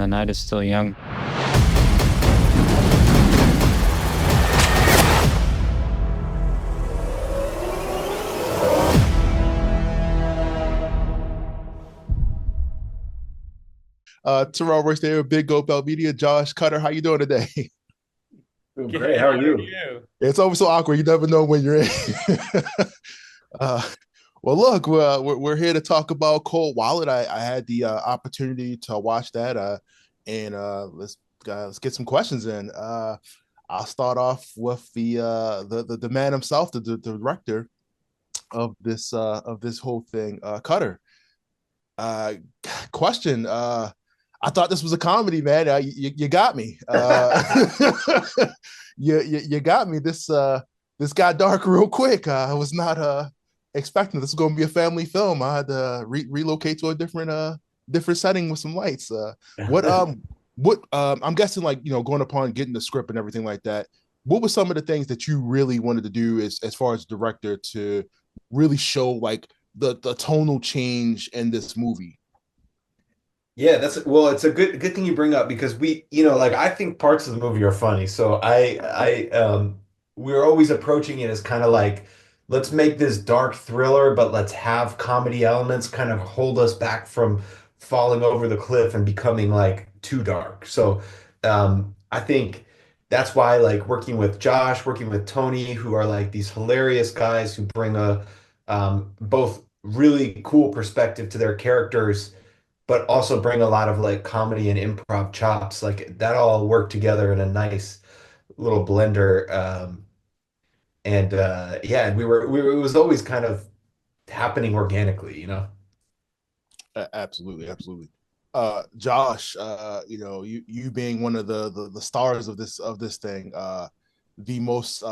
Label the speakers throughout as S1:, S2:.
S1: night is still young.
S2: Terrell Royce there, Big Go Bell Media. Josh Cutter, how you doing today?
S3: Doing
S4: Good.
S3: great. How are
S4: How are
S3: you?
S4: you?
S2: It's always so awkward. You never know when you're in. uh, well, look, we're here to talk about Cold Wallet. I had the opportunity to watch that, and let's get some questions in. I'll start off with the man himself, the director of this whole thing, Cutter. Uh, question. I thought this was a comedy, man. You got me. You got me. This got dark real quick. I was not expecting this was going to be a family film. I had to relocate to a different setting with some lights. What I'm guessing, like, going upon getting the script and everything like that. What were some of the things that you really wanted to do as far as director to really show like the tonal change in this movie?
S3: Yeah, it's a good thing you bring up because like I think parts of the movie are funny. So we're always approaching it as kind of like let's make this dark thriller, but let's have comedy elements kind of hold us back from falling over the cliff and becoming like too dark. So I think that's why like working with Josh, working with Tony, who are like these hilarious guys who bring a both really cool perspective to their characters but also bring a lot of like comedy and improv chops. Like that all work together in a nice little blender. And yeah, it was always kind of happening organically, you know?
S2: Absolutely, absolutely. Josh, you being one of the stars of this thing, the most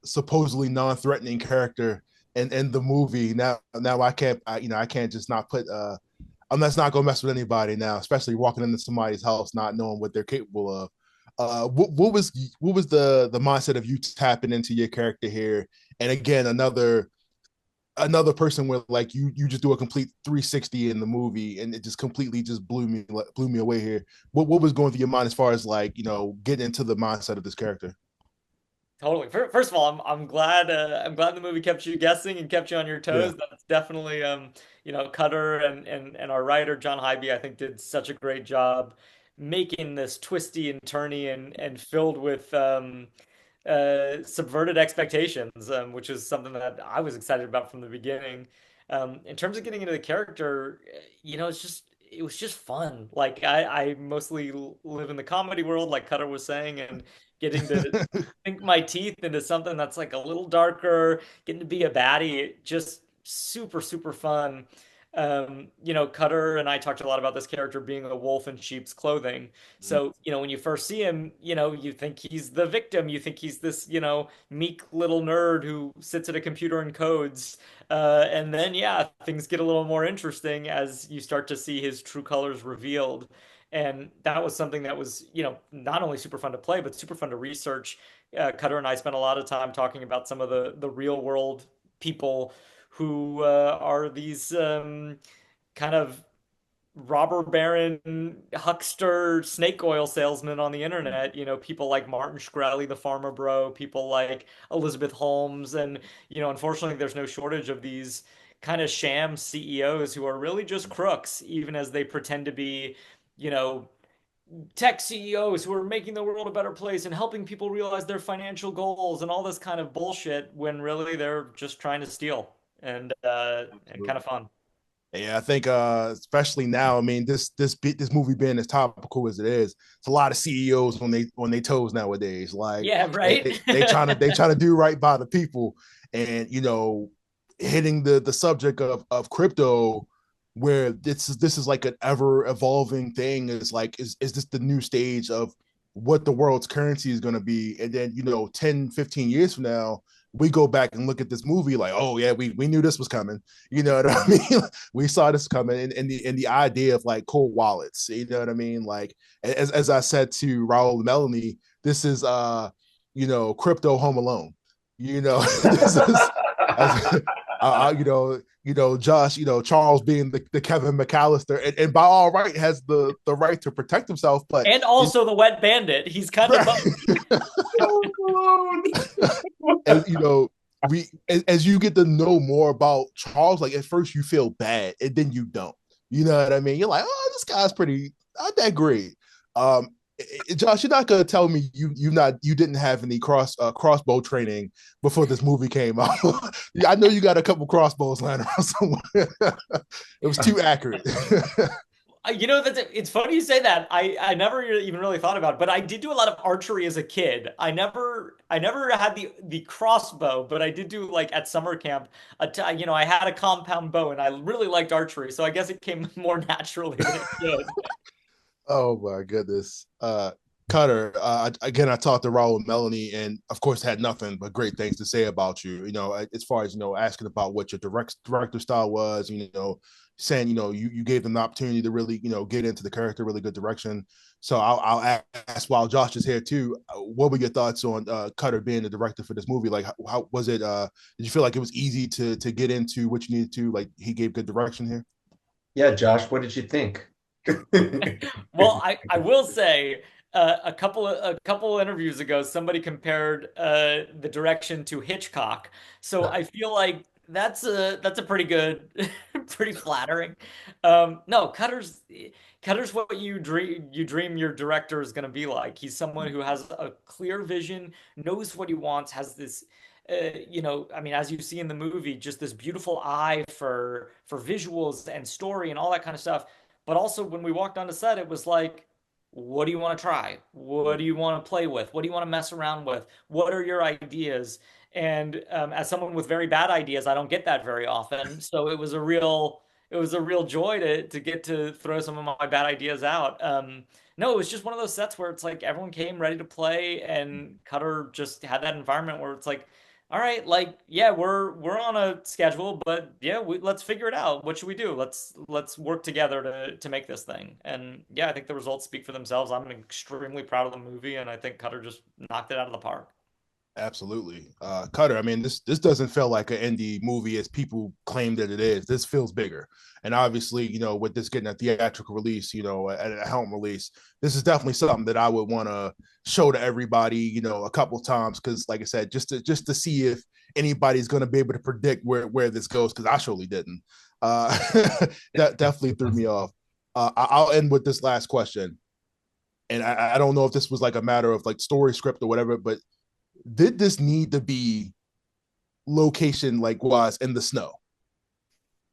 S2: supposedly non-threatening character in the movie. Now I can't just not put I'm just not gonna mess with anybody now, especially walking into somebody's house not knowing what they're capable of. What was the mindset of you tapping into your character here? And again, another person where like you just do a complete 360 in the movie and it just completely just blew me away here. What was going through your mind as far as like, getting into the mindset of this character?
S4: Totally. First of all, I'm glad the movie kept you guessing and kept you on your
S2: Yeah.
S4: toes. That's definitely Cutter and our writer John Hybe, I think, did such a great job making this twisty and turny and filled with subverted expectations, which is something that I was excited about from the beginning. In terms of getting into the character, it was just fun. Like I mostly live in the comedy world, like Cutter was saying, and getting to sink my teeth into something that's like a little darker, getting to be a baddie, just super fun. Cutter and I talked a lot about this character being a wolf in sheep's clothing. So, when you first see him, you think he's the victim. You think he's this, meek little nerd who sits at a computer and codes. And then, yeah, things get a little more interesting as you start to see his true colors revealed. And that was something that was, not only super fun to play, but super fun to research. Cutter and I spent a lot of time talking about some of the real world people who are these kind of robber baron, huckster, snake oil salesman on the internet. People like Martin Shkreli, the farmer bro, people like Elizabeth Holmes. And, unfortunately, there's no shortage of these kind of sham CEOs who are really just crooks, even as they pretend to be, you know, tech CEOs who are making the world a better place and helping people realize their financial goals and all this kind of bullshit when really they're just trying to steal and kind of fun.
S2: Yeah, I think especially now, I mean, this movie being as topical as it is, it's a lot of CEOs on they toes nowadays. Like
S4: Yeah, right.
S2: they trying to do right by the people, and hitting the subject of crypto, where this is like an ever evolving thing. Is this the new stage of what the world's currency is going to be? And then 10-15 years from now, we go back and look at this movie like, oh yeah, we knew this was coming. You know what I mean? We saw this coming, and the idea of like cold wallets. You know what I mean? Like as I said to Raul and Melanie, this is crypto Home Alone. This is as Josh, Charles being the Kevin McAllister, and by all right has the right to protect himself, but
S4: And also the wet bandit. He's kind of both.
S2: as as you get to know more about Charles, like at first you feel bad and then you don't. You know what I mean? You're like, oh, this guy's pretty not that great. Um, Josh, you're not gonna tell me you didn't have any crossbow training before this movie came out. I know you got a couple crossbows lying around somewhere. It was too accurate.
S4: It's funny you say that. I never even really thought about it, but I did do a lot of archery as a kid. I never had the crossbow, but I did do like at summer camp. I had a compound bow, and I really liked archery, so I guess it came more naturally than it did.
S2: Oh my goodness. Cutter, again, I talked to Raul and Melanie, and of course, had nothing but great things to say about you. As far as asking about what your director style was, saying you gave them the opportunity to really get into the character, really good direction. So I'll ask while Josh is here too. What were your thoughts on Cutter being the director for this movie? Like, how was it? Did you feel like it was easy to get into what you needed to? Like, he gave good direction here.
S3: Yeah, Josh, what did you think?
S4: Well, I will say a couple interviews ago, somebody compared the direction to Hitchcock. So I feel like that's a pretty good, pretty flattering. No, Cutter's what you dream your director is going to be like. He's someone who has a clear vision, knows what he wants, has this. I mean, as you see in the movie, just this beautiful eye for visuals and story and all that kind of stuff. But also, when we walked onto set, it was like, what do you want to try? What do you want to play with? What do you want to mess around with? What are your ideas? And as someone with very bad ideas, I don't get that very often. So it was a real joy to get to throw some of my bad ideas out. No, it was just one of those sets where it's like everyone came ready to play, and Cutter just had that environment where it's like, all right, like yeah, we're on a schedule, but yeah, let's figure it out. What should we do? Let's work together to make this thing. And yeah, I think the results speak for themselves. I'm extremely proud of the movie, and I think Cutter just knocked it out of the park.
S2: Absolutely. Cutter, I mean, this doesn't feel like an indie movie as people claim that it is. This feels bigger. And obviously, with this getting a theatrical release, a home release, this is definitely something that I would want to show to everybody, a couple times. Cause like I said, just to see if anybody's gonna be able to predict where this goes, because I surely didn't. That definitely threw me off. I'll end with this last question. And I don't know if this was like a matter of like story script or whatever, but did this need to be location like wise in the snow?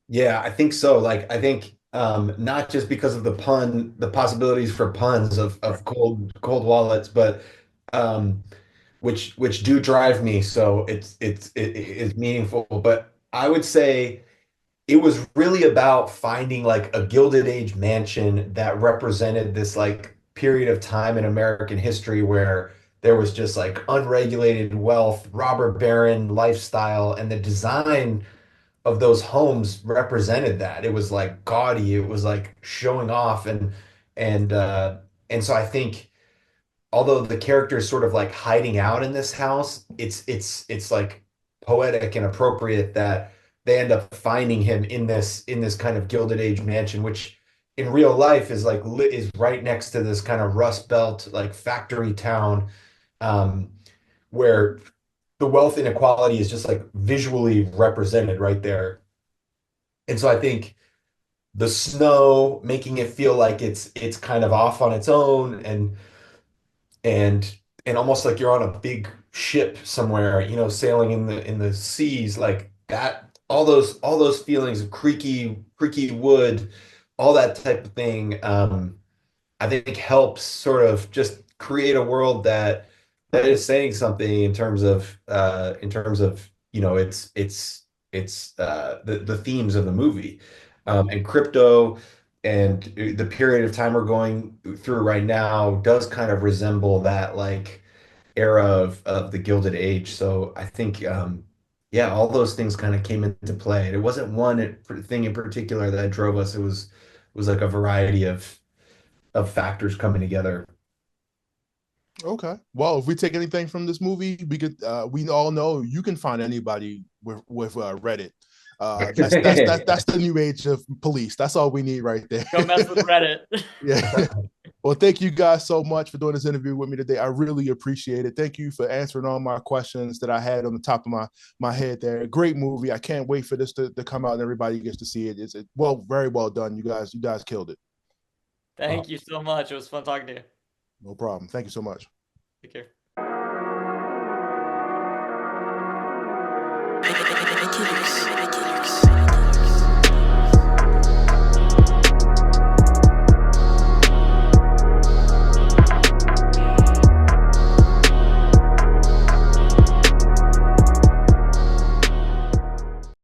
S3: Yeah, I think so. Like, I think not just because of the possibilities for puns of cold wallets, but um, which do drive me. So it's meaningful. But I would say it was really about finding like a Gilded Age mansion that represented this like period of time in American history where there was just like unregulated wealth, robber baron lifestyle, and the design of those homes represented that. It was like gaudy, it was like showing off and and so I think although the character is sort of like hiding out in this house, it's like poetic and appropriate that they end up finding him in this kind of Gilded Age mansion, which in real life is like is right next to this kind of Rust Belt like factory town, um, where the wealth inequality is just like visually represented right there. And so I think the snow making it feel like it's kind of off on its own and and almost like you're on a big ship somewhere, sailing in the seas like that. All those feelings of creaky wood, all that type of thing. I think helps sort of just create a world that is saying something in terms of the themes of the movie, and crypto and the period of time we're going through right now does kind of resemble that like era of the Gilded Age. So I think yeah, all those things kind of came into play. And it wasn't one thing in particular that drove us. It was like a variety of factors coming together.
S2: Okay. Well, if we take anything from this movie, we all know you can find anybody with Reddit. That's the new age of police. That's all we need right there.
S4: Go mess with Reddit.
S2: Yeah. Well, thank you guys so much for doing this interview with me today. I really appreciate it. Thank you for answering all my questions that I had on the top of my head there. Great movie. I can't wait for this to come out and everybody gets to see it. It's very well done. You guys killed it.
S4: Thank you so much. It was fun talking to you.
S2: No problem. Thank you so much.
S4: Take care.
S1: Redditors.